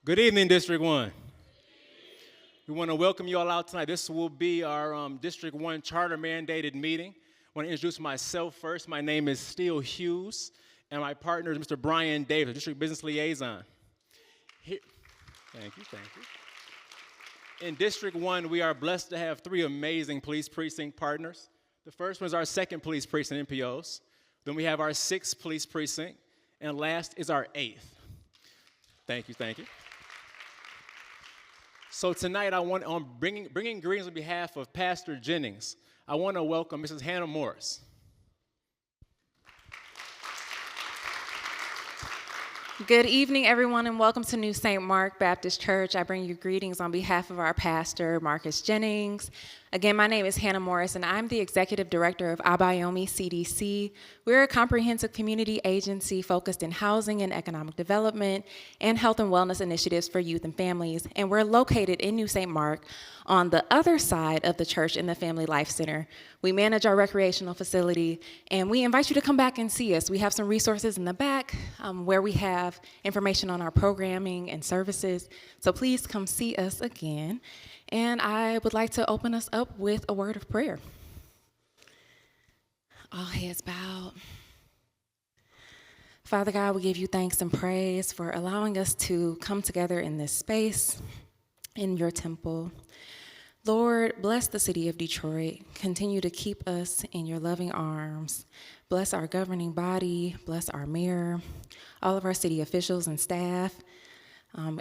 Good evening, District 1. We want to welcome you all out tonight. This will be our District 1 charter mandated meeting. I want to introduce myself first. My name is Steele Hughes, and my partner is Mr. Brian Davis, District Business Liaison. Thank you. In District 1, we are blessed to have three amazing police precinct partners. The first one is our 2nd police precinct, NPOs. Then we have our 6th police precinct, and last is our 8th. Thank you. So tonight, on bringing greetings on behalf of Pastor Jennings, I want to welcome Mrs. Hannah Morris. Good evening, everyone, and welcome to New St. Mark Baptist Church. I bring you greetings on behalf of our pastor, Marcus Jennings. Again, my name is Hannah Morris, and I'm the Executive Director of Abayomi CDC. We're a comprehensive community agency focused in housing and economic development and health and wellness initiatives for youth and families. And we're located in New St. Mark on the other side of the church in the Family Life Center. We manage our recreational facility, and we invite you to come back and see us. We have some resources in the back where we have information on our programming and services. So please come see us again. And I would like to open us up with a word of prayer. All heads bowed. Father God, we give you thanks and praise for allowing us to come together in this space, in your temple. Lord, bless the city of Detroit. Continue to keep us in your loving arms. Bless our governing body. Bless our mayor, all of our city officials and staff,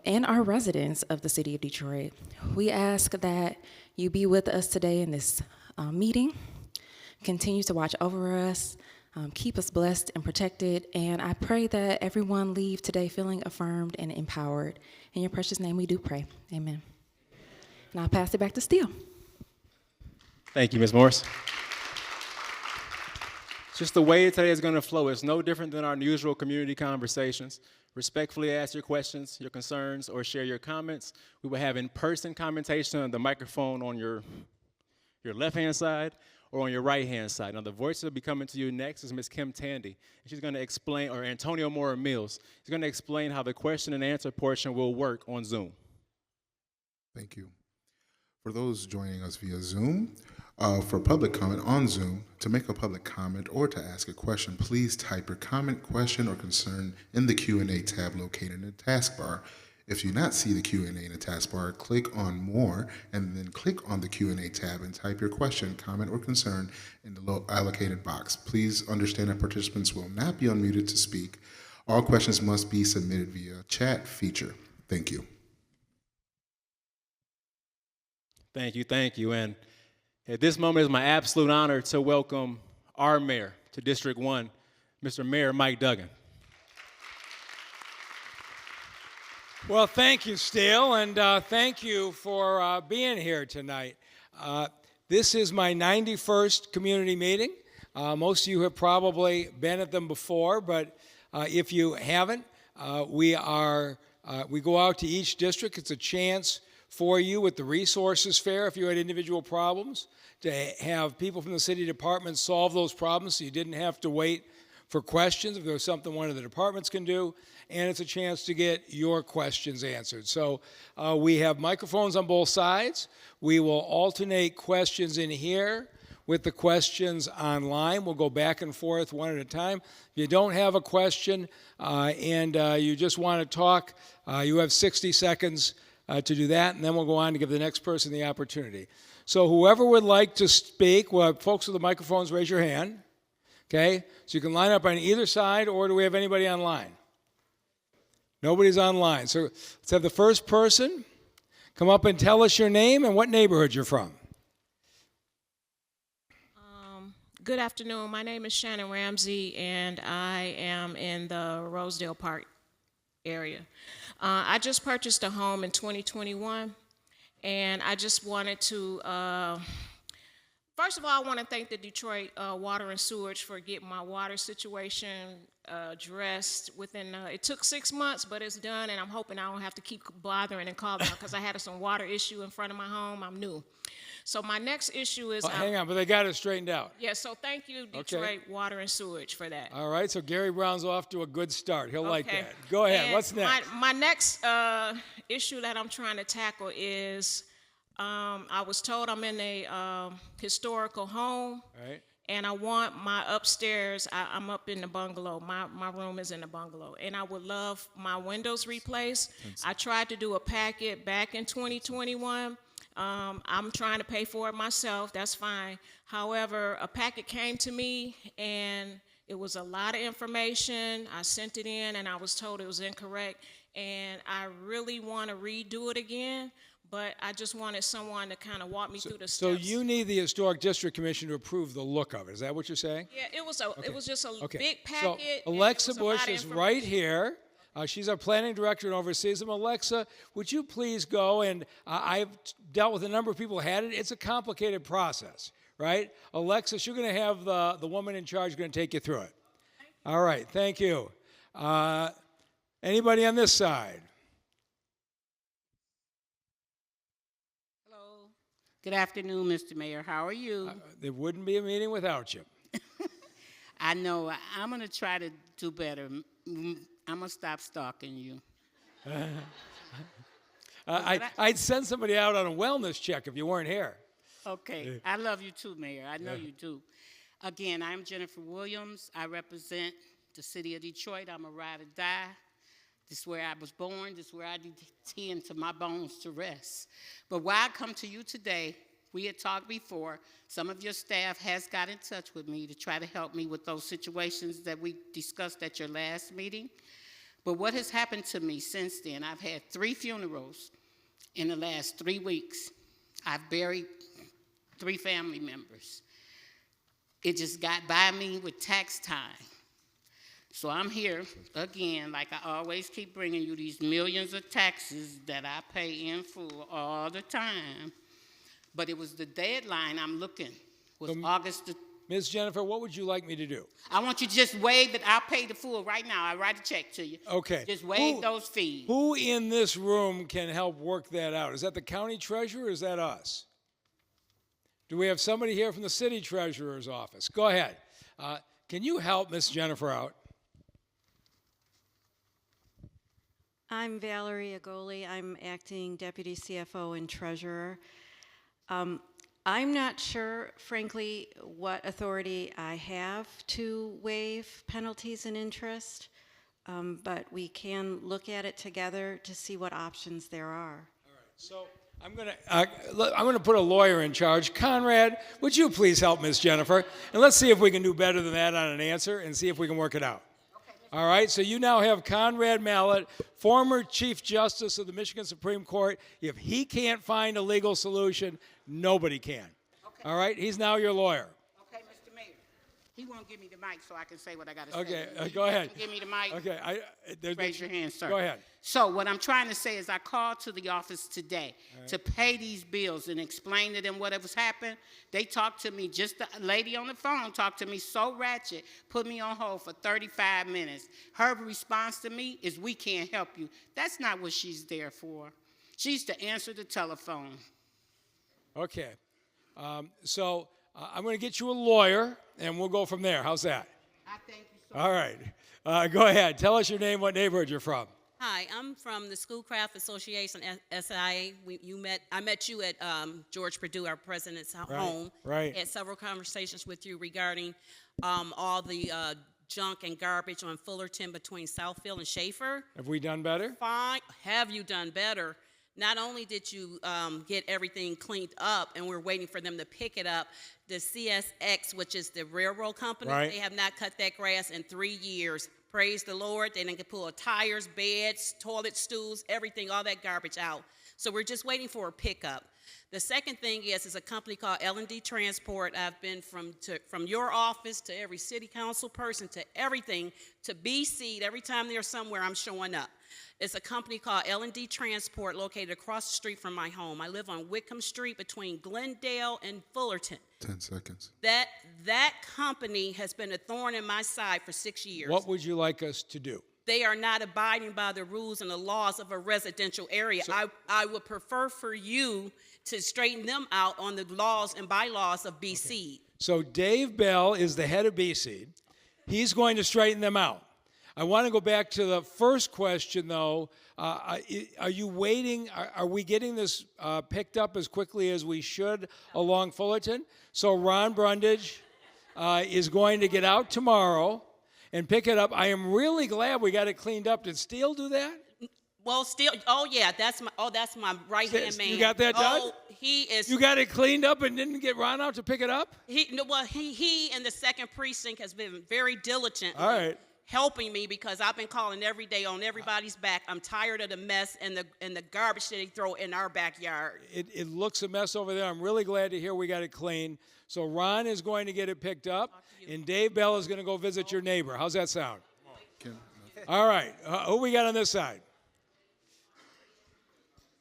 and our residents of the city of Detroit. We ask that you be with us today in this meeting. Continue to watch over us, keep us blessed and protected, and I pray that everyone leave today feeling affirmed and empowered. In your precious name we do pray, amen. And I'll pass it back to Steele. Thank you, Ms. Morris. Just the way today is going to flow. It's no different than our usual community conversations. Respectfully ask your questions, your concerns, or share your comments. We will have in-person commentation on the microphone on your left-hand side or on your right-hand side. Now, the voice that will be coming to you next is Ms. Kim Tandy. She's going to explain, or Antonio Mora Mills. He's going to explain how the question and answer portion will work on Zoom. Thank you. For those joining us via Zoom, for public comment on Zoom, to make a public comment or to ask a question, please type your comment, question, or concern in the Q&A tab located in the taskbar. If you do not see the Q&A in the taskbar, click on More and then click on the Q&A tab and type your question, comment, or concern in the allocated box. Please understand that participants will not be unmuted to speak. All questions must be submitted via chat feature. Thank you. Thank you. And at this moment, it's my absolute honor to welcome our mayor to District 1, Mr. Mayor Mike Duggan. Well, thank you, Steele, and thank you for being here tonight. This is my 91st community meeting. Most of you have probably been at them before, but if you haven't, we go out to each district. It's a chance for you with the resources fair if you had individual problems, to have people from the city department solve those problems so you didn't have to wait for questions if there was something one of the departments can do, and it's a chance to get your questions answered. So we have microphones on both sides. We will alternate questions in here with the questions online. We'll go back and forth one at a time. If you don't have a question and you just want to talk, you have 60 seconds to do that, and then we'll go on to give the next person the opportunity. So whoever would like to speak, well, folks with the microphones, raise your hand. Okay? So you can line up on either side, or do we have anybody online? Nobody's online. So let's have the first person come up and tell us your name and what neighborhood you're from. Good afternoon. My name is Shannon Ramsey, and I am in the Rosedale Park area. I just purchased a home in 2021, and I just wanted to First of all, I want to thank the Detroit Water and Sewerage for getting my water situation addressed within, it took 6 months, but it's done, and I'm hoping I don't have to keep bothering and calling because I had some water issue in front of my home. I'm new. So my next issue is... hang on, but they got it straightened out. Yeah, so thank you, Detroit Water and Sewerage, for that. All right, so Gary Brown's off to a good start. He'll like that. Go ahead. And what's next? My next issue that I'm trying to tackle is I was told I'm in a historical home, Right. and I want my upstairs, I'm up in the bungalow, my room is in the bungalow, and I would love my windows replaced. I tried to do a packet back in 2021. I'm trying to pay for it myself, that's fine. However, a packet came to me, and it was a lot of information. I sent it in, and I was told it was incorrect, and I really want to redo it again. But I just wanted someone to kind of walk me through the steps. So you need the Historic District Commission to approve the look of it. Is that what you're saying? Yeah, it was just a big So packet. Alexa Bush is right here. She's our planning director and oversees them. Alexa, would you please go? And I've dealt with a number of people who had it. It's a complicated process, right? Alexa, you're going to have the woman in charge going to take you through it. All right, thank you. Anybody on this side? Good afternoon, Mr. Mayor. How are you? There wouldn't be a meeting without you. I know. I'm going to try to do better. I'm going to stop stalking you. I'd send somebody out on a wellness check if you weren't here. Okay. I love you too, Mayor. I know you do. Again, I'm Jennifer Williams. I represent the city of Detroit. I'm a ride or die. This is where I was born. This is where I tend to my bones to rest. But why I come to you today, we had talked before. Some of your staff has got in touch with me to try to help me with those situations that we discussed at your last meeting. But what has happened to me since then, I've had 3 funerals in the last 3 weeks. I've buried 3 family members. It just got by me with tax time. So I'm here again, like I always keep bringing you these millions of taxes that I pay in full all the time. But it was the deadline I'm looking, was August the... Ms. Jennifer, what would you like me to do? I want you to just waive that. I'll pay the full right now. I'll write a check to you. Okay. Just waive those fees. Who in this room can help work that out? Is that the county treasurer or is that us? Do we have somebody here from the city treasurer's office? Go ahead. Can you help Ms. Jennifer out? I'm Valerie Agoli. I'm acting deputy CFO and treasurer. I'm not sure, frankly, what authority I have to waive penalties and interest, but we can look at it together to see what options there are. All right. So I'm going to put a lawyer in charge. Conrad, would you please help Ms. Jennifer? And let's see if we can do better than that on an answer and see if we can work it out. All right, so you now have Conrad Mallett, former Chief Justice of the Michigan Supreme Court. If he can't find a legal solution, nobody can. Okay. All right, he's now your lawyer. Okay, Mr. Mayor. He won't give me the mic so I can say what I got to say. Okay, go ahead. Give me the mic. Okay, Raise your hand, sir. Go ahead. So what I'm trying to say is I called to the office today to pay these bills and explain to them what was happened. They talked to me, just the lady on the phone talked to me so ratchet, put me on hold for 35 minutes. Her response to me is, we can't help you. That's not what she's there for. She's to answer the telephone. Okay, so I'm going to get you a lawyer, and we'll go from there. How's that? I thank you so All right. Go ahead. Tell us your name, what neighborhood you're from. Hi, I'm from the Schoolcraft Association, SIA. I met you at George Perdue, our president's home. Right. Had several conversations with you regarding all the junk and garbage on Fullerton between Southfield and Schaefer. Have we done better? Fine. Have you done better? Not only did you get everything cleaned up, and we're waiting for them to pick it up, the CSX, which is the railroad company, they have not cut that grass in 3 years. Praise the Lord. They didn't pull tires, beds, toilet stools, everything, all that garbage out. So we're just waiting for a pickup. The second thing is a company called L&D Transport. I've been from your office to every city council person to everything to BSEED. Every time they're somewhere, I'm showing up. It's a company called L&D Transport located across the street from my home. I live on Whitcomb Street between Glendale and Fullerton. 10 seconds. That company has been a thorn in my side for 6 years. What would you like us to do? They are not abiding by the rules and the laws of a residential area. I would prefer for you to straighten them out on the laws and bylaws of BSEED. So Dave Bell is the head of BSEED. He's going to straighten them out. I want to go back to the first question, though. Are you waiting? Are we getting this picked up as quickly as we should along Fullerton? So Ron Brundage is going to get out tomorrow and pick it up. I am really glad we got it cleaned up. Did Steele do that? Well, Steele. Oh yeah, that's my right hand man. You got that done? Oh, he is. You got it cleaned up and didn't get Ron out to pick it up? He in the second precinct has been very diligent. All right. Helping me because I've been calling every day on everybody's back. I'm tired of the mess and the garbage that they throw in our backyard. It looks a mess over there. I'm really glad to hear we got it clean. So Ron is going to get it picked up, and Dave Bell is going to go visit your neighbor. How's that sound? All right. Who we got on this side?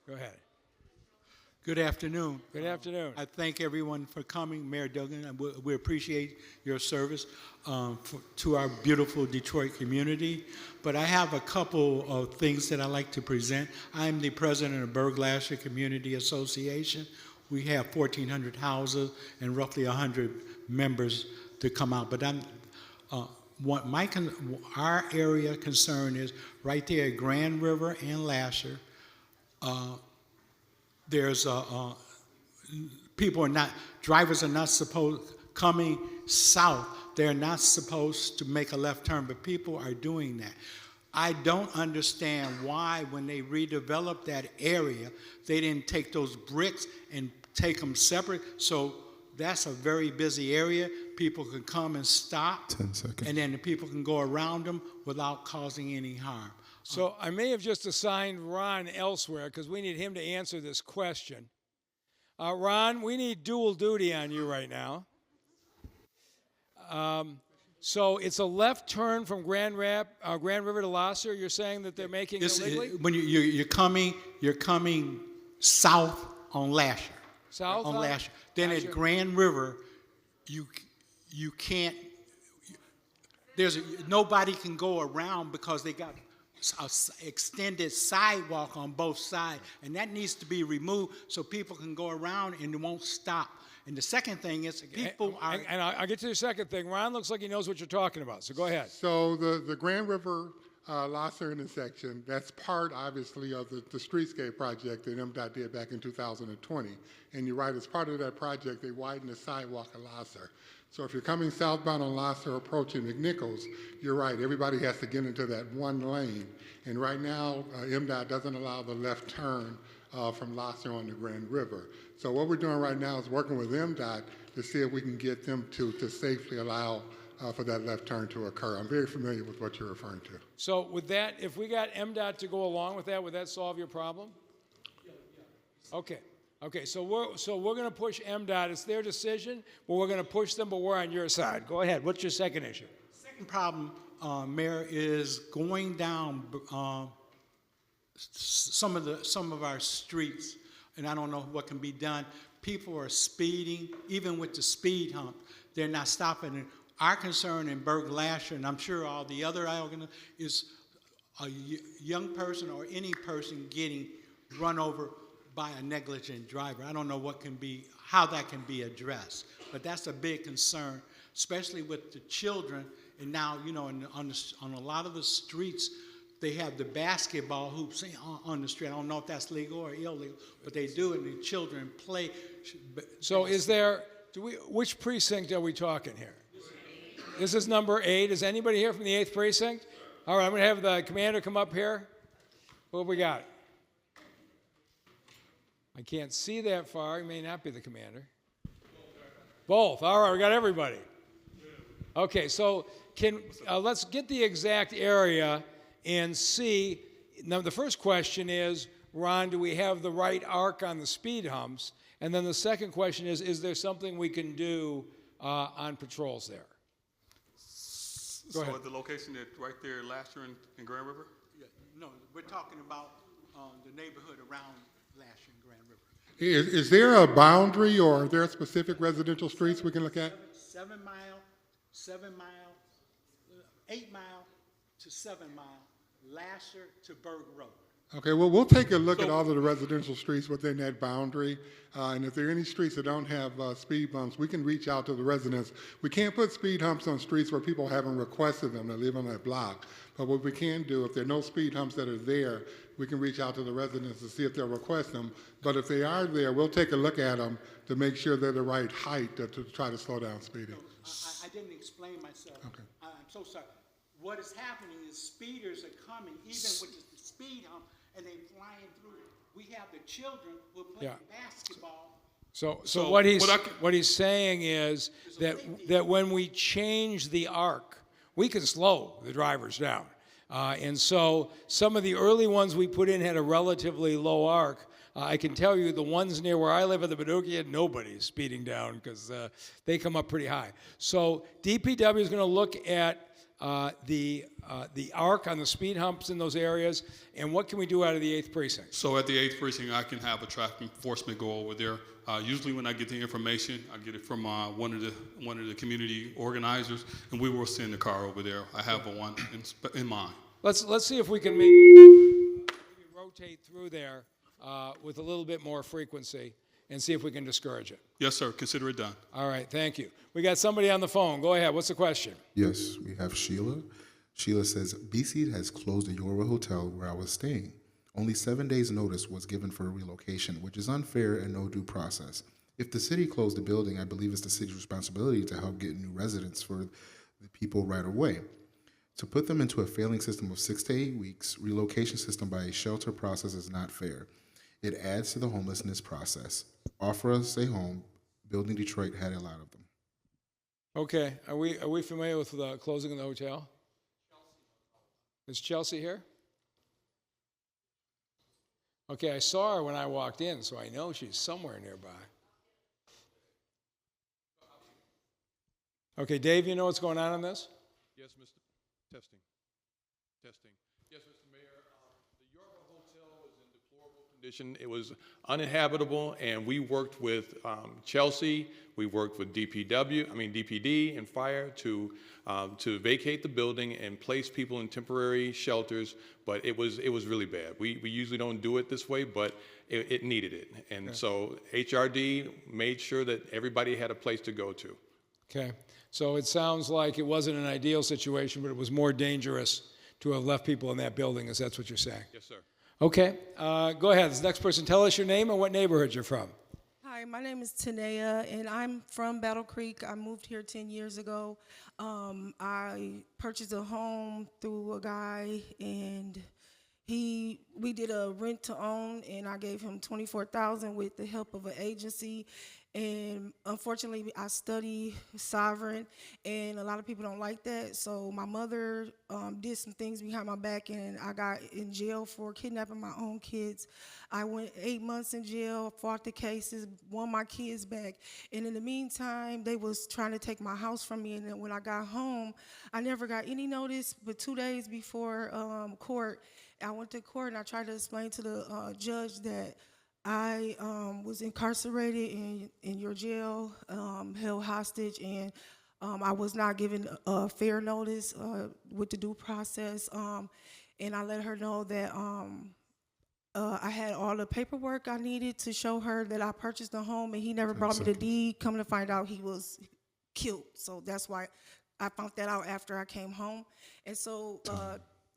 Go ahead. Good afternoon. Good afternoon. I thank everyone for coming, Mayor Duggan. And we appreciate your service to our beautiful Detroit community. But I have a couple of things that I'd like to present. I'm the president of Berg-Lasher Community Association. We have 1,400 houses and roughly 100 members to come out. But our area concern is right there at Grand River and Lasher. There's drivers are not supposed, coming south, they're not supposed to make a left turn, but people are doing that. I don't understand why when they redeveloped that area, they didn't take those bricks and take them separate. So that's a very busy area. People can come and stop. 10 seconds. And then the people can go around them without causing any harm. So I may have just assigned Ron elsewhere because we need him to answer this question. Ron, we need dual duty on you right now. So it's a left turn from Grand River to Lasser. You're saying that they're making illegally? When you're coming south on Lasher. South on Lasher. Then at Grand River, you can't. Nobody can go around because they got an extended sidewalk on both sides, and that needs to be removed so people can go around and it won't stop. And the second thing is people are... And I'll get to the second thing. Ron looks like he knows what you're talking about, so go ahead. So the Grand River Lasser intersection, that's part, obviously, of the streetscape project that MDOT did back in 2020. And you're right, as part of that project, they widened the sidewalk at Lasser. So if you're coming southbound on Lasser approaching McNichols, you're right, everybody has to get into that one lane. And right now, MDOT doesn't allow the left turn from Lasser on the Grand River. So what we're doing right now is working with MDOT to see if we can get them to safely allow for that left turn to occur. I'm very familiar with what you're referring to. So with that, if we got MDOT to go along with that, would that solve your problem? Yeah. Okay, so we're going to push MDOT. It's their decision, but we're going to push them, but we're on your side. Go ahead. What's your second issue? Second problem, Mayor, is going down some of our streets, and I don't know what can be done. People are speeding, even with the speed hump. They're not stopping. Our concern in Berg-Lasher, and I'm sure all the other organizations, is a young person or any person getting run over by a negligent driver. I don't know how that can be addressed, but that's a big concern, especially with the children. And now, on a lot of the streets, they have the basketball hoops on the street. I don't know if that's legal or illegal, but they do, and the children play. So which precinct are we talking here? This is number 8. Is anybody here from the 8th precinct? All right, I'm going to have the commander come up here. What have we got? I can't see that far. He may not be the commander. Both. All right, we got everybody. Okay, so let's get the exact area and see. Now, the first question is, Ron, do we have the right arc on the speed humps? And then the second question is there something we can do on patrols there? So at the location that right there, Lasher and Grand River? No, we're talking about the neighborhood around Lasher and Grand River. Is there a boundary or are there specific residential streets we can look at? 7 mile, 8 mile to 7 mile, Lasher to Berg Road. Okay, well, we'll take a look at all of the residential streets within that boundary. And if there are any streets that don't have speed bumps, we can reach out to the residents. We can't put speed humps on streets where people haven't requested them to live on that block. But what we can do, if there are no speed humps that are there, we can reach out to the residents to see if they'll request them. But if they are there, we'll take a look at them to make sure they're the right height to try to slow down speeding. I didn't explain myself. Okay. I'm so sorry. What is happening is speeders are coming, even with the speed hump, and they flying through. We have the children who are playing basketball. So what he's saying is that when we change the arc, we can slow the drivers down. And so some of the early ones we put in had a relatively low arc. I can tell you the ones near where I live at the Paducah, nobody's speeding down because they come up pretty high. So DPW is going to look at the arc on the speed humps in those areas, and what can we do out of the 8th precinct? So at the 8th precinct, I can have a traffic enforcement go over there. Usually when I get the information, I get it from one of the community organizers, and we will send the car over there. I have one in mind. Let's see if we can maybe rotate through there with a little bit more frequency and see if we can discourage it. Yes, sir. Consider it done. All right, thank you. We got somebody on the phone. Go ahead. What's the question? Yes, we have Sheila. Sheila says, BSEED has closed the Yorba Hotel where I was staying. Only 7 days notice was given for a relocation, which is unfair and no due process. If the city closed the building, I believe it's the city's responsibility to help get new residents for the people right away. To put them into a failing system of 6 to 8 weeks, relocation system by a shelter process is not fair. It adds to the homelessness process. Offer us a home. Building Detroit had a lot of them. Okay, are we familiar with the closing of the hotel? Is Chelsea here? Okay, I saw her when I walked in, so I know she's somewhere nearby. Okay, Dave, you know what's going on this? Yes, Mr. Testing. Yes, Mr. Mayor. The Yorba Hotel was in deplorable condition. It was uninhabitable, and we worked with Chelsea. We worked with DPD and fire to vacate the building and place people in temporary shelters. But it was really bad. We usually don't do it this way, but it needed it, and so HRD made sure that everybody had a place to go to. Okay, so it sounds like it wasn't an ideal situation, but it was more dangerous to have left people in that building, as that's what you're saying. Yes, sir. Okay, go ahead. This next person, tell us your name and what neighborhood you're from. Hi, my name is Tanea, and I'm from Battle Creek. I moved here 10 years ago. I purchased a home through a guy, and we did a rent to own, and I gave him $24,000 with the help of an agency. And unfortunately, I study sovereign, and a lot of people don't like that. So my mother did some things behind my back, and I got in jail for kidnapping my own kids. I went 8 months in jail, fought the cases, won my kids back. And in the meantime, they was trying to take my house from me. And then when I got home, I never got any notice. But 2 days before court, I went to court, and I tried to explain to the judge that I was incarcerated in your jail, held hostage, and I was not given a fair notice with the due process. And I let her know that I had all the paperwork I needed to show her that I purchased the home, and he never brought me the deed. Coming to find out, he was killed. So that's why I found that out after I came home. And so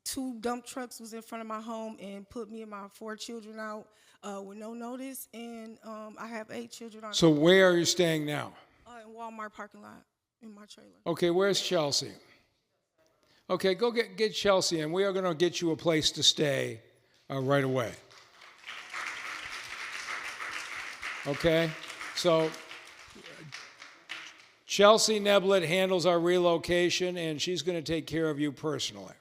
2 dump trucks was in front of my home and put me and my 4 children out with no notice, and I have 8 children on. So where are you staying now? In Walmart parking lot, in my trailer. Okay, where's Chelsea? Okay, go get Chelsea, and we are going to get you a place to stay right away. Okay, so Chelsea Neblett handles our relocation, and she's going to take care of you personally.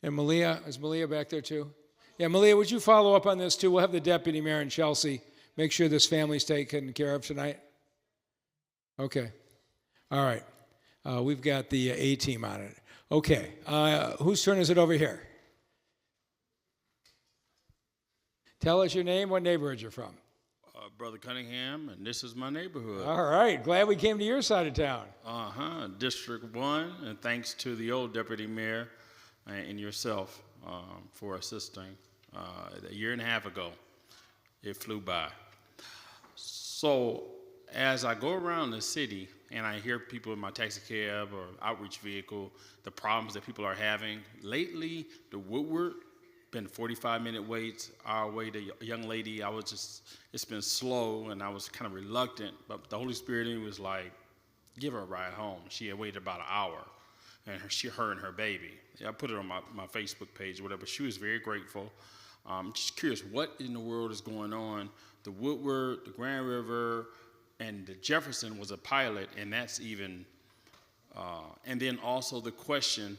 And Malia, is Malia back there too? Yeah, Malia, would you follow up on this too? We'll have the deputy mayor and Chelsea make sure this family's taken care of tonight. Okay. All right. We've got the A team on it. Okay. Whose turn is it over here? Tell us your name, what neighborhood you're from. Brother Cunningham, and this is my neighborhood. All right. Glad we came to your side of town. District 1, and thanks to the old deputy mayor and yourself for assisting. A year and a half ago, it flew by. So as I go around the city and I hear people in my taxi cab or outreach vehicle, the problems that people are having, lately the Woodward, been 45-minute waits, our way to a young lady, it's been slow and I was kind of reluctant, but the Holy Spirit in me was like, give her a ride home. She had waited about an hour, and her and her baby. I put it on my Facebook page or whatever. She was very grateful. Just curious, what in the world is going on? The Woodward, the Grand River, and the Jefferson was a pilot, and that's even, and then also the question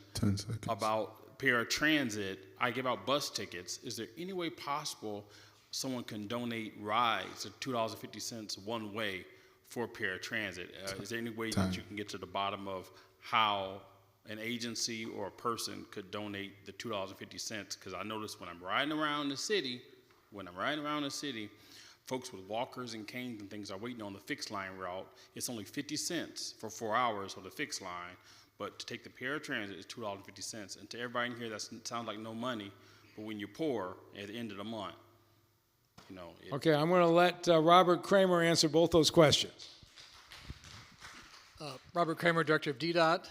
about paratransit. I give out bus tickets. Is there any way possible someone can donate rides at $2.50 one way for paratransit? Is there any way that you can get to the bottom of how an agency or a person could donate the $2.50? Because I notice when I'm riding around the city, folks with walkers and canes and things are waiting on the fixed line route. It's only 50 cents for 4 hours on the fixed line, but to take the paratransit is $2.50. And to everybody in here, that sounds like no money, but when you're poor at the end of the month, you know. Okay, I'm going to let Robert Kramer answer both those questions. Robert Kramer, Director of DDOT.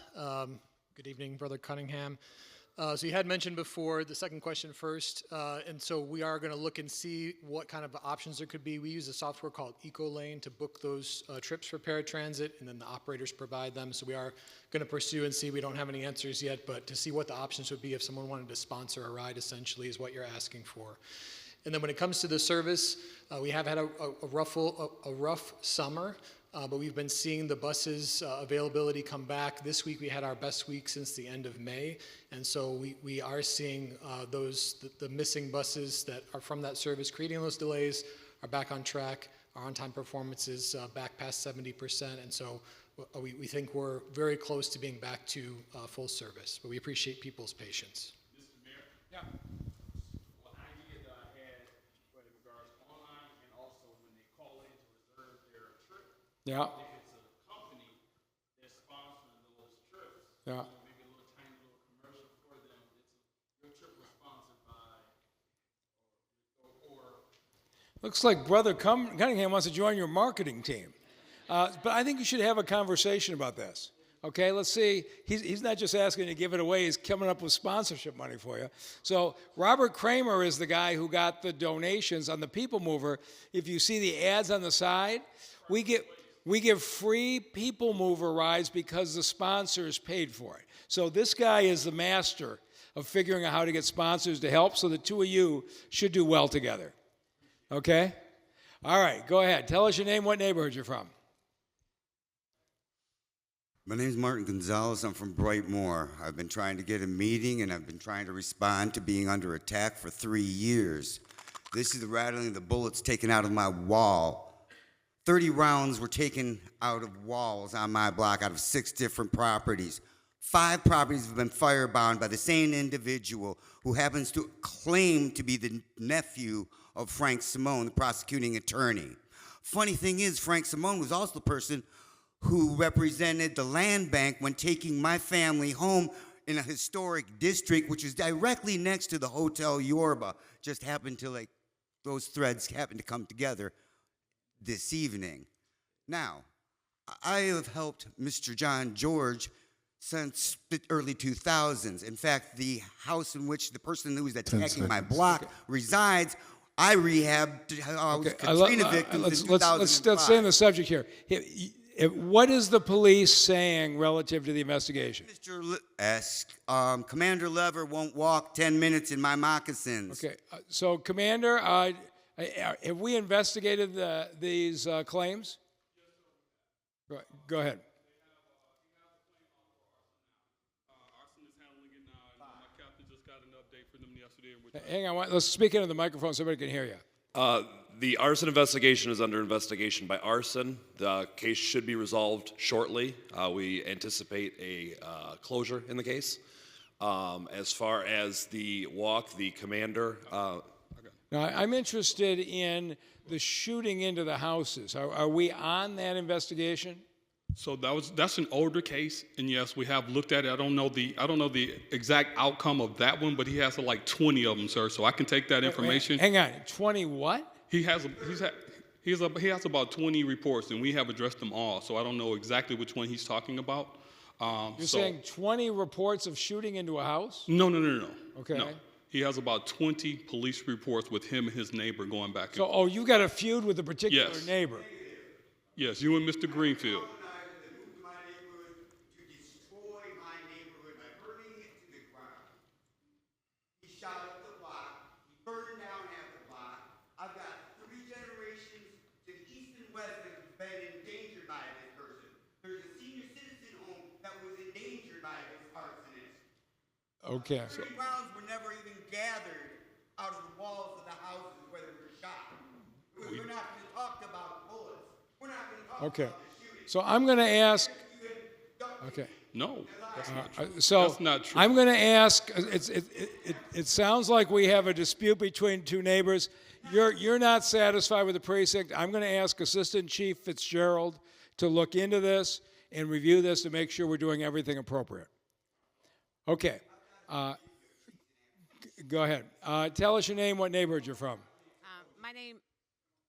Good evening, Brother Cunningham. So you had mentioned before the second question first, and so we are going to look and see what kind of options there could be. We use a software called EcoLane to book those trips for paratransit, and then the operators provide them. So we are going to pursue and see. We don't have any answers yet, but to see what the options would be if someone wanted to sponsor a ride, essentially, is what you're asking for. And then when it comes to the service, we have had a rough summer. But we've been seeing the buses availability come back. This week we had our best week since the end of May, and so we are seeing the missing buses that are from that service creating those delays are back on track. Our on-time performance is back past 70%, and so we think we're very close to being back to full service. But we appreciate people's patience. Mr. Mayor? Yeah. One idea that I had in regards online and also when they call in to reserve their trip. Yeah. If it's a company that's sponsoring those trips, Yeah. maybe a little tiny little commercial for them. Your trip was sponsored by, or Looks like Brother Cunningham wants to join your marketing team. But I think you should have a conversation about this. Okay, let's see. He's not just asking to give it away. He's coming up with sponsorship money for you. So Robert Kramer is the guy who got the donations on the People Mover. If you see the ads on the side, we give free People Mover rides because the sponsors paid for it. So this guy is the master of figuring out how to get sponsors to help, so the two of you should do well together. Okay? All right, go ahead. Tell us your name, what neighborhood you're from. My name is Martin Gonzalez. I'm from Brightmoor. I've been trying to get a meeting, and I've been trying to respond to being under attack for 3 years. This is the rattling of the bullets taken out of my wall. 30 rounds were taken out of walls on my block out of 6 different properties. 5 properties have been firebound by the same individual who happens to claim to be the nephew of Frank Simone, the prosecuting attorney. Funny thing is, Frank Simone was also the person who represented the land bank when taking my family home in a historic district, which is directly next to the Hotel Yorba. Just happened to, like, those threads happened to come together this evening. Now, I have helped Mr. John George since the early 2000s. In fact, the house in which the person who was attacking my block resides, I rehabbed Katrina victims in 2005. Let's stay on the subject here. What is the police saying relative to the investigation? Commander Lever won't walk 10 minutes in my moccasins. Okay, so Commander, have we investigated these claims? Go ahead. Arson is handling it now. My captain just got an update from them yesterday, in which Hang on, let's speak into the microphone so everybody can hear you. The arson investigation is under investigation by arson. The case should be resolved shortly. We anticipate a closure in the case. As far as the walk, the commander. Now, I'm interested in the shooting into the houses. Are we on that investigation? So that's an older case, and yes, we have looked at it. I don't know the exact outcome of that one, but he has like 20 of them, sir. So I can take that information. Hang on, 20 what? He has about 20 reports, and we have addressed them all. So I don't know exactly which one he's talking about. You're saying 20 reports of shooting into a house? No. Okay. No. He has about 20 police reports with him and his neighbor going back and So, you got a feud with a particular neighbor? Yes, you and Mr. Greenfield. Okay. So rounds were never even gathered out of the walls of the houses where they were shot. We're not going to talk about bullets. We're not going to talk Okay. about the shooting. So I'm going to ask. Okay. No, that's not true. So That's not true. I'm going to ask. It sounds like we have a dispute between two neighbors. You're not satisfied with the precinct. I'm going to ask Assistant Chief Fitzgerald to look into this and review this to make sure we're doing everything appropriate. Okay. Go ahead. Tell us your name, what neighborhood you're from. My name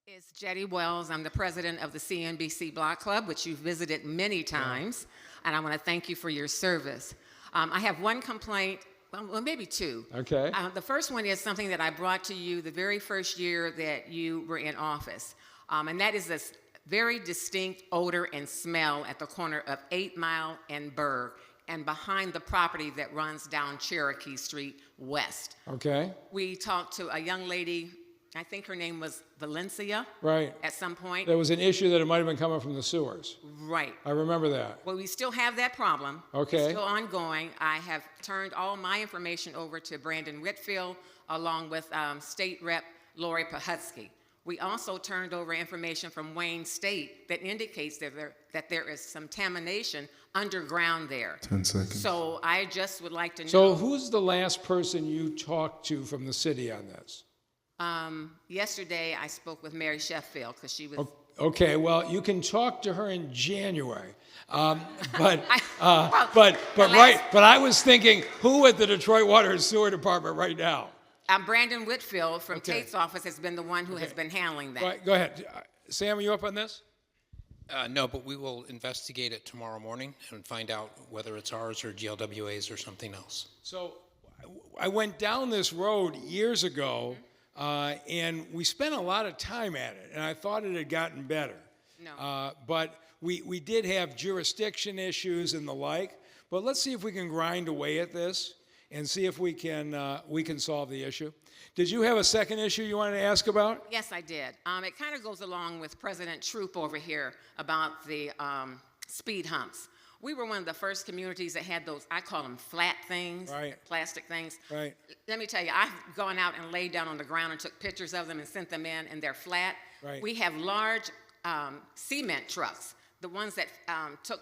is Jetty Wells. I'm the president of the CNBC Block Club, which you've visited many times, and I want to thank you for your service. I have one complaint, well, maybe two. Okay. The first one is something that I brought to you the very first year that you were in office, and that is this very distinct odor and smell at the corner of 8 Mile and Berg, and behind the property that runs down Cherokee Street West. Okay. We talked to a young lady, I think her name was Valencia. Right. At some point. There was an issue that it might have been coming from the sewers. Right. I remember that. Well, we still have that problem. Okay. It's still ongoing. I have turned all my information over to Brandon Whitfield, along with State Rep Lori Pahutsky. We also turned over information from Wayne State that indicates that there is some contamination underground there. 10 seconds. So I just would like to know. So who's the last person you talked to from the city on this? Yesterday I spoke with Mary Sheffield because she was. Okay, well, you can talk to her in January. But I was thinking, who at the Detroit Water and Sewer Department right now? Brandon Whitfield from Tate's office has been the one who has been handling that. Go ahead. Sam, are you up on this? No, but we will investigate it tomorrow morning and find out whether it's ours or GLWA's or something else. So I went down this road years ago, and we spent a lot of time at it, and I thought it had gotten better. No. But we did have jurisdiction issues and the like. But let's see if we can grind away at this and see if we can solve the issue. Did you have a second issue you wanted to ask about? Yes, I did. It kind of goes along with President Troop over here about the speed humps. We were one of the first communities that had those, I call them flat things, right. Plastic things. Right. Let me tell you, I've gone out and laid down on the ground and took pictures of them and sent them in, and they're flat. Right. We have large cement trucks, the ones that took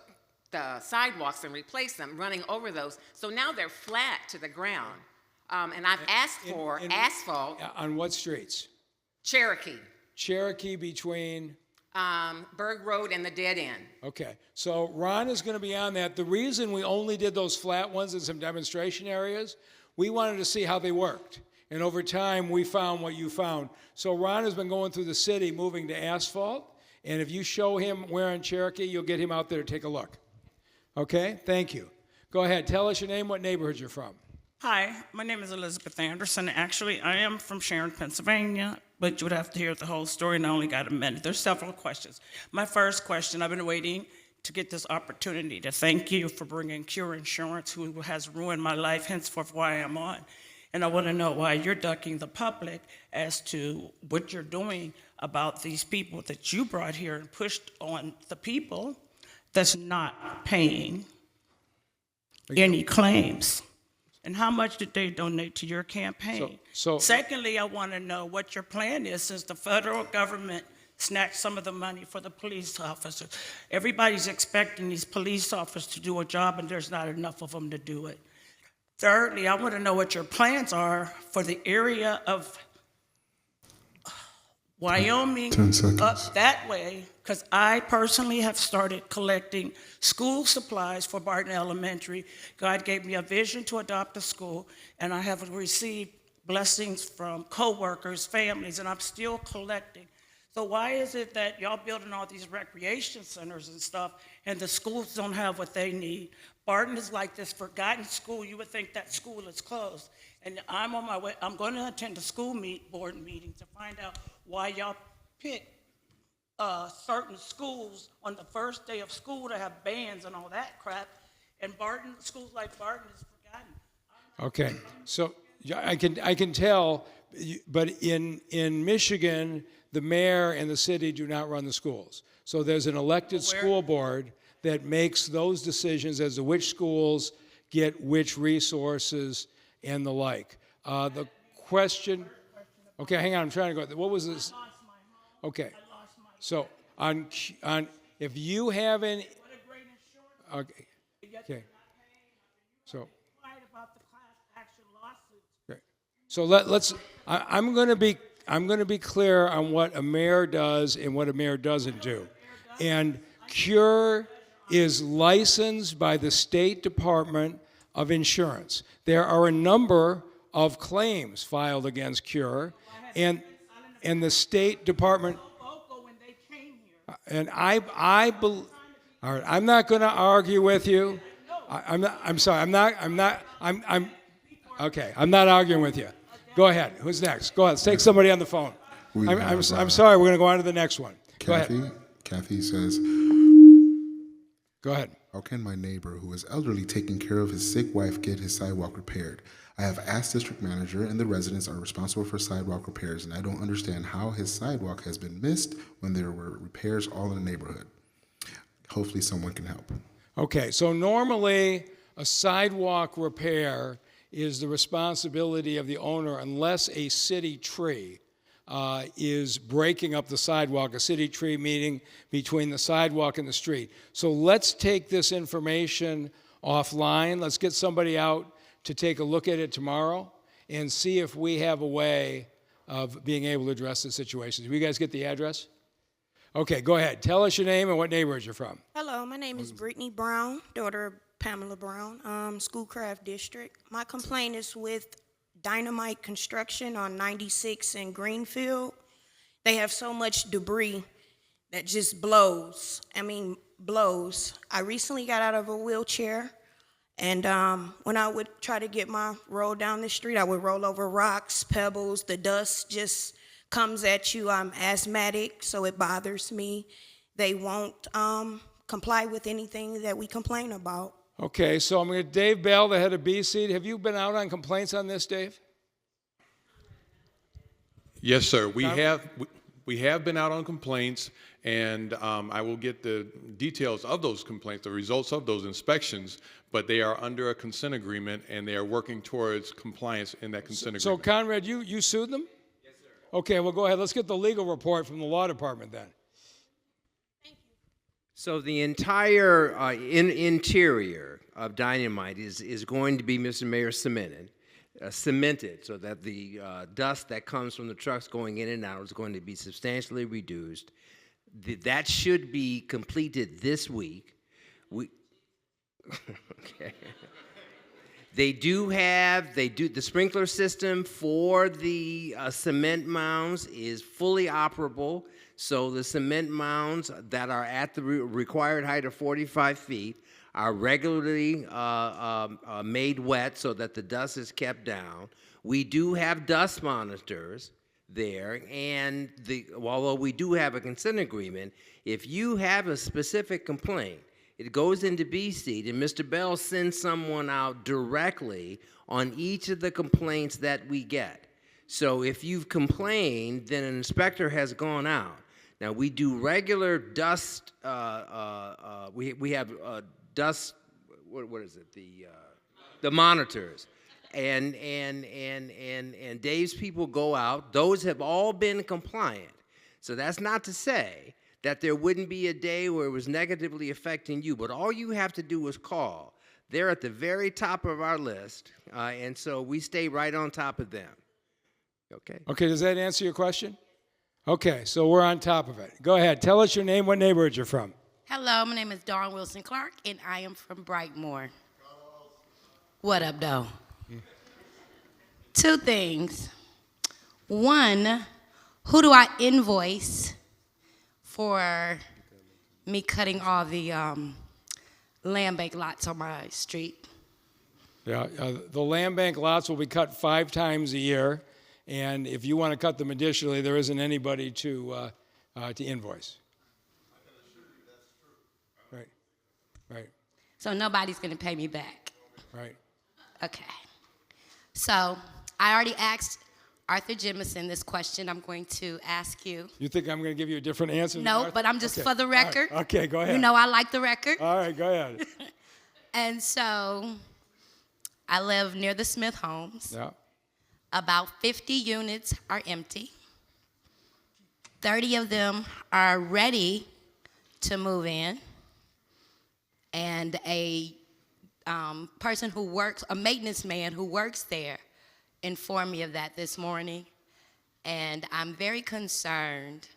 the sidewalks and replaced them, running over those. So now they're flat to the ground. And I've asked for asphalt. On what streets? Cherokee. Cherokee between? Berg Road and the dead end. Okay, so Ron is going to be on that. The reason we only did those flat ones in some demonstration areas, we wanted to see how they worked. And over time, we found what you found. So Ron has been going through the city moving to asphalt. And if you show him where in Cherokee, you'll get him out there to take a look. Okay, thank you. Go ahead, tell us your name, what neighborhood you're from. Hi, my name is Elizabeth Anderson. Actually, I am from Sharon, Pennsylvania, but you would have to hear the whole story, and I only got a minute. There's several questions. My first question, I've been waiting to get this opportunity to thank you for bringing Cure Insurance, who has ruined my life, henceforth why I am on. And I want to know why you're ducking the public as to what you're doing about these people that you brought here and pushed on the people that's not paying any claims. And how much did they donate to your campaign? Secondly, I want to know what your plan is since the federal government snatched some of the money for the police officers. Everybody's expecting these police officers to do a job, and there's not enough of them to do it. Thirdly, I want to know what your plans are for the area of Wyoming up that way, because I personally have started collecting school supplies for Barton Elementary. God gave me a vision to adopt a school, and I have received blessings from coworkers, families, and I'm still collecting. So why is it that y'all building all these recreation centers and stuff, and the schools don't have what they need? Barton is like this forgotten school. You would think that school is closed. And I'm on my way. I'm going to attend a school board meeting to find out why y'all pick certain schools on the first day of school to have bands and all that crap, and Barton, schools like Barton is forgotten. Okay, so yeah, I can tell, but in Michigan, the mayor and the city do not run the schools. So there's an elected school board that makes those decisions as to which schools get which resources and the like. The question, okay, hang on, I'm trying to go, what was this? Okay, so on if you haven't, okay, so. Okay. So let's. I'm going to be clear on what a mayor does and what a mayor doesn't do. And CURE is licensed by the State Department of Insurance. There are a number of claims filed against CURE, and the State Department. And I believe. All right, I'm not going to argue with you. I'm sorry. I'm okay. I'm not arguing with you. Go ahead. Who's next? Go ahead. Let's take somebody on the phone. I'm sorry. We're going to go on to the next one. Go ahead. Kathy says, go ahead. How can my neighbor who is elderly taking care of his sick wife get his sidewalk repaired? I have asked district manager and the residents are responsible for sidewalk repairs, and I don't understand how his sidewalk has been missed when there were repairs all in the neighborhood. Hopefully someone can help. Okay, so normally a sidewalk repair is the responsibility of the owner unless a city tree is breaking up the sidewalk, a city tree meeting between the sidewalk and the street. So let's take this information offline. Let's get somebody out to take a look at it tomorrow and see if we have a way of being able to address the situation. Do you guys get the address? Okay, go ahead. Tell us your name and what neighborhood you're from. Hello, my name is Brittany Brown, daughter of Pamela Brown, Schoolcraft District. My complaint is with Dynamite Construction on 96 in Greenfield. They have so much debris that just blows. I mean, blows. I recently got out of a wheelchair, and when I would try to get my roll down the street, I would roll over rocks, pebbles, the dust just comes at you. I'm asthmatic, so it bothers me. They won't comply with anything that we complain about. Okay, so I'm going to Dave Bell, the head of BSEED. Have you been out on complaints on this, Dave? Yes, sir. We have been out on complaints, and I will get the details of those complaints, the results of those inspections, but they are under a consent agreement, and they are working towards compliance in that consent agreement. So, Conrad, you sued them? Yes, sir. Okay, well, go ahead. Let's get the legal report from the law department then. So the entire interior of Dynamite is going to be, Mr. Mayor, cemented so that the dust that comes from the trucks going in and out is going to be substantially reduced. That should be completed this week. Okay. The sprinkler system for the cement mounds is fully operable. So the cement mounds that are at the required height of 45 feet are regularly made wet so that the dust is kept down. We do have dust monitors there, and although we do have a consent agreement, if you have a specific complaint, it goes into BSEED, and Mr. Bell sends someone out directly on each of the complaints that we get. So if you've complained, then an inspector has gone out. Now, we do regular dust, we have dust, what is it, the monitors. and Dave's people go out. Those have all been compliant. So that's not to say that there wouldn't be a day where it was negatively affecting you, but all you have to do is call. They're at the very top of our list, and so we stay right on top of them. Okay. Okay, does that answer your question? Okay, so we're on top of it. Go ahead, tell us your name, what neighborhood you're from. Hello, my name is Dawn Wilson Clark, and I am from Brightmoor. What up, though? Two things. One, who do I invoice for me cutting all the land bank lots on my street? Yeah, the land bank lots will be cut 5 times a year, and if you want to cut them additionally, there isn't anybody to invoice. Right, right. So nobody's going to pay me back. Right. Okay. So I already asked Arthur Jemison this question. I'm going to ask you. You think I'm going to give you a different answer? No, but I'm just for the record. Right. Okay, go ahead. You know I like the record. All right, go ahead. And so I live near the Smith homes. Yeah. About 50 units are empty. 30 of them are ready to move in. And a person who works, a maintenance man who works there, informed me of that this morning. And I'm very concerned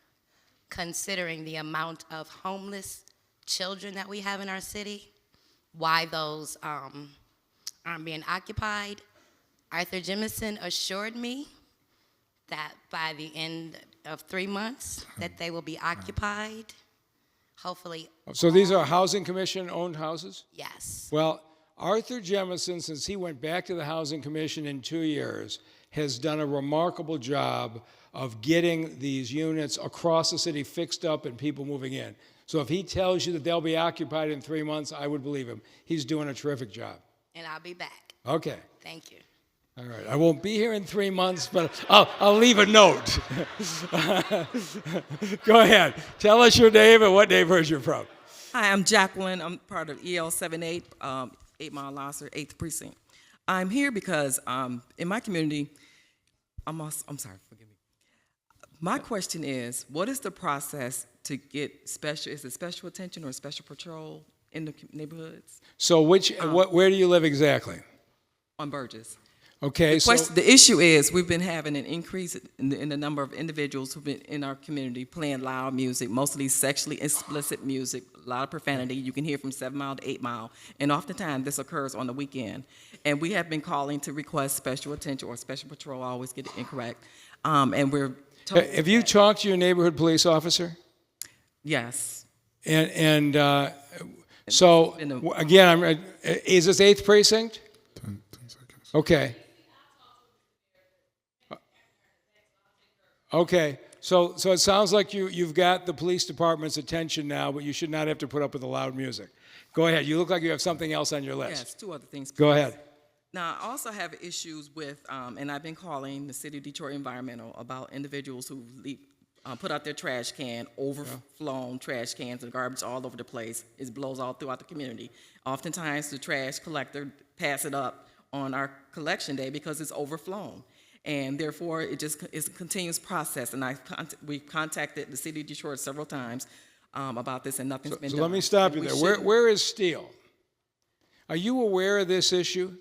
considering the amount of homeless children that we have in our city, why those aren't being occupied. Arthur Jemison assured me that by the end of 3 months that they will be occupied, hopefully. So these are Housing Commission owned houses? Yes. Well, Arthur Jemison, since he went back to the Housing Commission in 2 years, has done a remarkable job of getting these units across the city fixed up and people moving in. So if he tells you that they'll be occupied in 3 months, I would believe him. He's doing a terrific job. And I'll be back. Okay. Thank you. All right. I won't be here in 3 months, but I'll leave a note. Go ahead. Tell us your name and what neighborhood you're from. Hi, I'm Jacqueline. I'm part of EL78, 8 Mile Lasser, 8th Precinct. I'm here because in my community, I'm sorry, forgive me. My question is, what is the process to get special, is it special attention or special patrol in the neighborhoods? So where do you live exactly? On Burgess. Okay, The issue is we've been having an increase in the number of individuals who've been in our community playing loud music, mostly sexually explicit music, a lot of profanity. You can hear from 7 Mile to 8 Mile. And oftentimes this occurs on the weekend. And we have been calling to request special attention or special patrol. I always get it incorrect. And we're told. Have you talked to your neighborhood police officer? Yes. So, again, is this 8th Precinct? 10 seconds. Okay. Okay, so it sounds like you've got the police department's attention now, but you should not have to put up with the loud music. Go ahead. You look like you have something else on your list. Yes, 2 other things. Go ahead. Now, I also have issues with, and I've been calling the City of Detroit Environmental about individuals who put out their trash can, overflown trash cans and garbage all over the place. It blows all throughout the community. Oftentimes, the trash collector pass it up on our collection day because it's overflown. And therefore, it's a continuous process. And we've contacted the City of Detroit several times about this, and nothing's been done. So let me stop you there. Where is Steele? Are you aware of this issue?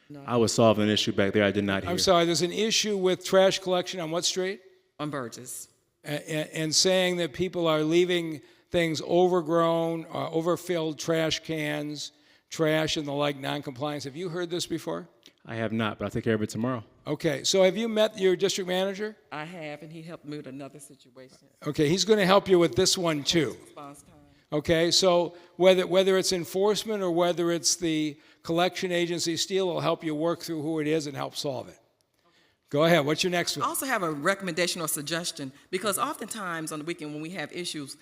No. I was solving an issue back there I did not hear. I'm sorry, there's an issue with trash collection on what street? On Burgess. And saying that people are leaving things overgrown, overfilled trash cans, trash and the like, non-compliance. Have you heard this before? I have not, but I'll take care of it tomorrow. Okay, so have you met your district manager? I have, and he helped me with another situation. Okay, he's going to help you with this one too. Okay, so whether it's enforcement or whether it's the collection agency, Steele will help you work through who it is and help solve it. Go ahead, what's your next one? I also have a recommendation or suggestion, because oftentimes on the weekend when we have issues,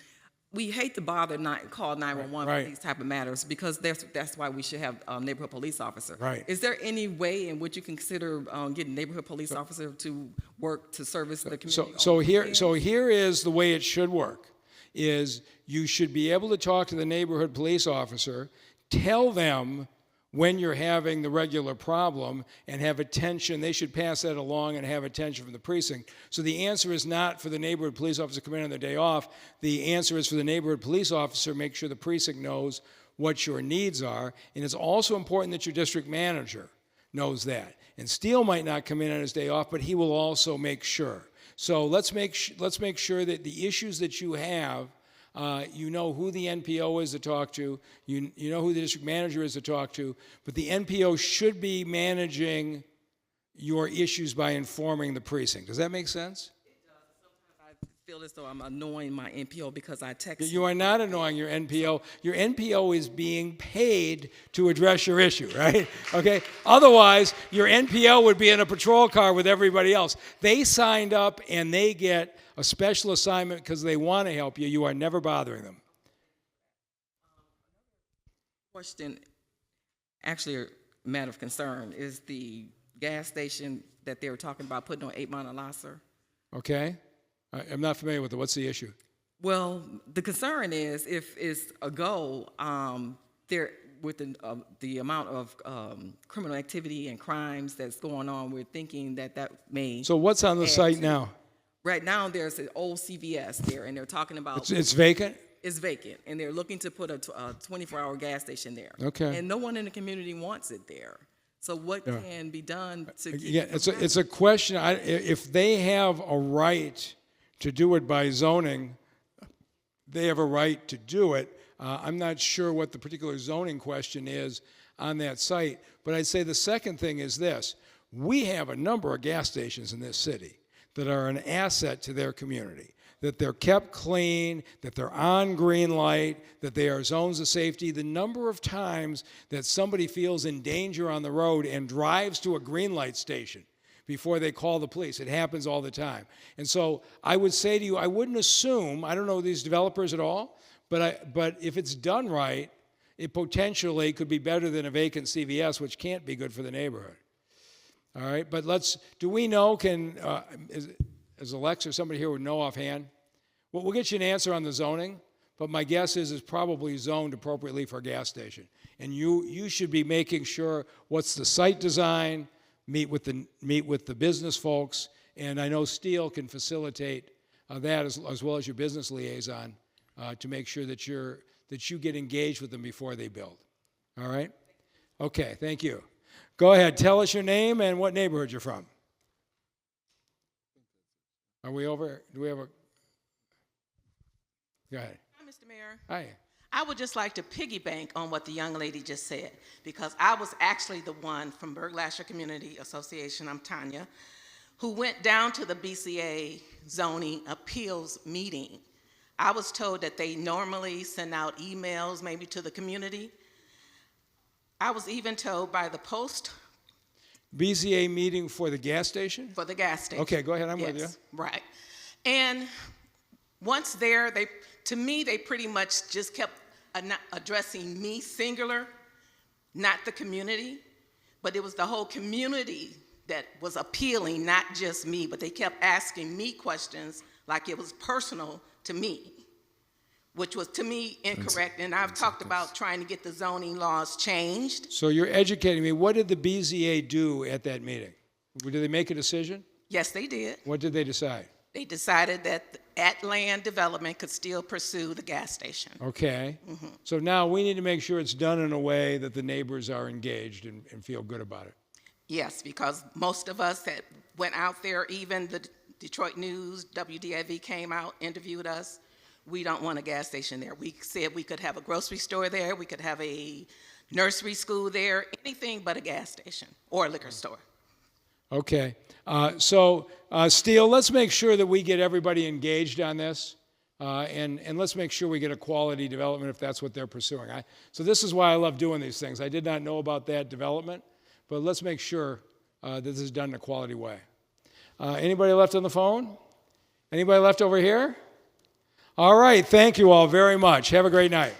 we hate to bother call 911 for these type of matters, because that's why we should have a neighborhood police officer. Right. Is there any way in which you consider getting neighborhood police officer to work to service the community? So here is the way it should work, is you should be able to talk to the neighborhood police officer, tell them when you're having the regular problem and have attention. They should pass that along and have attention from the precinct. So the answer is not for the neighborhood police officer to come in on their day off. The answer is for the neighborhood police officer, make sure the precinct knows what your needs are. And it's also important that your district manager knows that. And Steele might not come in on his day off, but he will also make sure. So let's make sure that the issues that you have, you know who the NPO is to talk to, you know who the district manager is to talk to, but the NPO should be managing your issues by informing the precinct. Does that make sense? I feel as though I'm annoying my NPO because I text. You are not annoying your NPO. Your NPO is being paid to address your issue, right? Okay? Otherwise, your NPO would be in a patrol car with everybody else. They signed up and they get a special assignment because they want to help you. You are never bothering them. Question, actually a matter of concern, is the gas station that they were talking about putting on 8 Mile and Lasser. Okay? I'm not familiar with it. What's the issue? Well, the concern is if it's a go, there with the amount of criminal activity and crimes that's going on, we're thinking that may. So what's on the site now? Right now, there's an old CVS there, and they're talking about. It's vacant? It's vacant, and they're looking to put a 24-hour gas station there. Okay. And no one in the community wants it there. So what can be done to keep Yeah, it's a question. If they have a right to do it by zoning, they have a right to do it. I'm not sure what the particular zoning question is on that site, but I'd say the second thing is this. We have a number of gas stations in this city that are an asset to their community, that they're kept clean, that they're on green light, that they are zones of safety. The number of times that somebody feels in danger on the road and drives to a green light station before they call the police. It happens all the time. And so I would say to you, I wouldn't assume, I don't know these developers at all, but if it's done right, it potentially could be better than a vacant CVS, which can't be good for the neighborhood. All right, but do we know, is Alex or somebody here would know offhand? Well, we'll get you an answer on the zoning, but my guess is it's probably zoned appropriately for a gas station. And you should be making sure what's the site design, meet with the business folks, and I know Steele can facilitate that as well as your business liaison to make sure that you get engaged with them before they build. All right? Okay, thank you. Go ahead, tell us your name and what neighborhood you're from. Are we over? Do we have a? Go ahead. Hi, Mr. Mayor. Hi. I would just like to piggyback on what the young lady just said, because I was actually the one from Berg-Lasher Community Association, I'm Tanya, who went down to the BCA zoning appeals meeting. I was told that they normally send out emails maybe to the community. I was even told by the Post. BCA meeting for the gas station? For the gas station. Okay, go ahead, I'm with you. Right. And once there, to me, they pretty much just kept addressing me singular, not the community, but it was the whole community that was appealing, not just me, but they kept asking me questions like it was personal to me, which was to me incorrect. And I've talked about trying to get the zoning laws changed. So you're educating me. What did the BZA do at that meeting? Did they make a decision? Yes, they did. What did they decide? They decided that Land Development could still pursue the gas station. Okay. Mm-hmm. So now we need to make sure it's done in a way that the neighbors are engaged and feel good about it. Yes, because most of us that went out there, even the Detroit News, WDIV came out, interviewed us. We don't want a gas station there. We said we could have a grocery store there, we could have a nursery school there, anything but a gas station or a liquor store. Okay. Steele, let's make sure that we get everybody engaged on this, and let's make sure we get a quality development if that's what they're pursuing. So this is why I love doing these things. I did not know about that development, but let's make sure that this is done in a quality way. Anybody left on the phone? Anybody left over here? All right, thank you all very much. Have a great night.